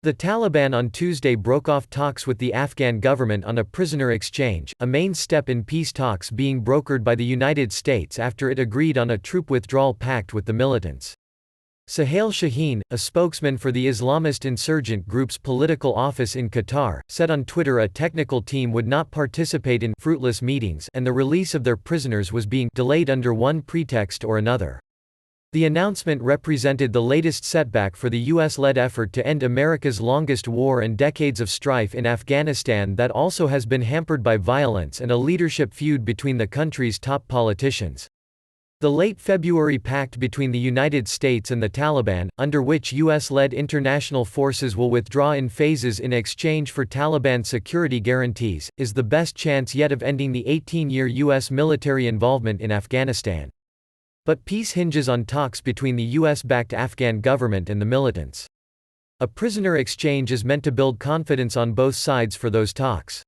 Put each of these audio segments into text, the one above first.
The Taliban on Tuesday broke off talks with the Afghan government on a prisoner exchange, a main step in peace talks being brokered by the United States after it agreed on a troop withdrawal pact with the militants. Suhail Shaheen, a spokesman for the Islamist insurgent group's political office in Qatar, said on Twitter a technical team would not participate in fruitless meetings and the release of their prisoners was being delayed under one pretext or another. The announcement represented the latest setback for the US-led effort to end America's longest war and decades of strife in Afghanistan that also has been hampered by violence and a leadership feud between the country's top politicians. The late February pact between the United States and the Taliban, under which US-led international forces will withdraw in phases in exchange for Taliban security guarantees, is the best chance yet of ending the 18-year US military involvement in Afghanistan. But peace hinges on talks between the US-backed Afghan government and the militants. A prisoner exchange is meant to build confidence on both sides for those talks.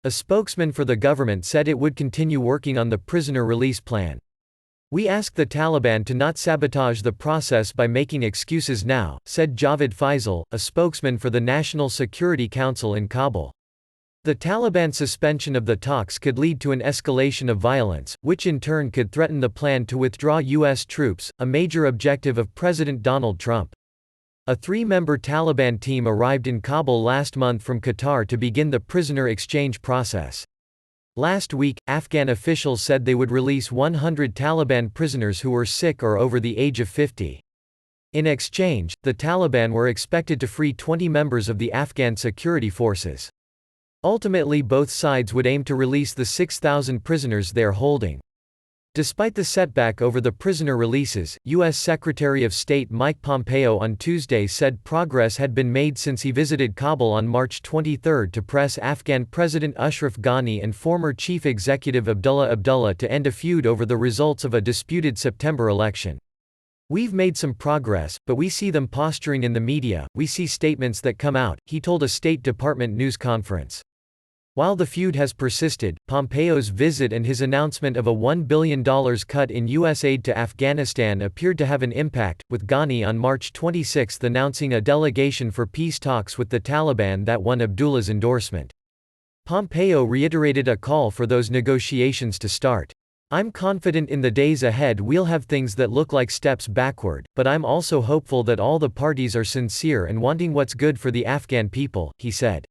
A spokesman for the government said it would continue working on the prisoner release plan. "We ask the Taliban to not sabotage the process by making excuses now," said Javed Faisal, a spokesman for the National Security Council in Kabul. The Taliban suspension of the talks could lead to an escalation of violence, which in turn could threaten the plan to withdraw U.S. troops, a major objective of President Donald Trump. A three-member Taliban team arrived in Kabul last month from Qatar to begin the prisoner exchange process. Last week, Afghan officials said they would release 100 Taliban prisoners who were sick or over the age of 50. In exchange, the Taliban were expected to free 20 members of the Afghan security forces. Ultimately, both sides would aim to release the 6,000 prisoners they are holding. Despite the setback over the prisoner releases, U.S. Secretary of State Mike Pompeo on Tuesday said progress had been made since he visited Kabul on March 23 to press Afghan President Ashraf Ghani and former Chief Executive Abdullah Abdullah to end a feud over the results of a disputed September election. "We've made some progress, but we see them posturing in the media, we see statements that come out," he told a State Department news conference. While the feud has persisted, Pompeo's visit and his announcement of a $1 billion cut in U.S. aid to Afghanistan appeared to have an impact, with Ghani on March 26 announcing a delegation for peace talks with the Taliban that won Abdullah's endorsement. Pompeo reiterated a call for those negotiations to start. "I'm confident in the days ahead we'll have things that look like steps backward, but I'm also hopeful that all the parties are sincere and wanting what's good for the Afghan people," he said.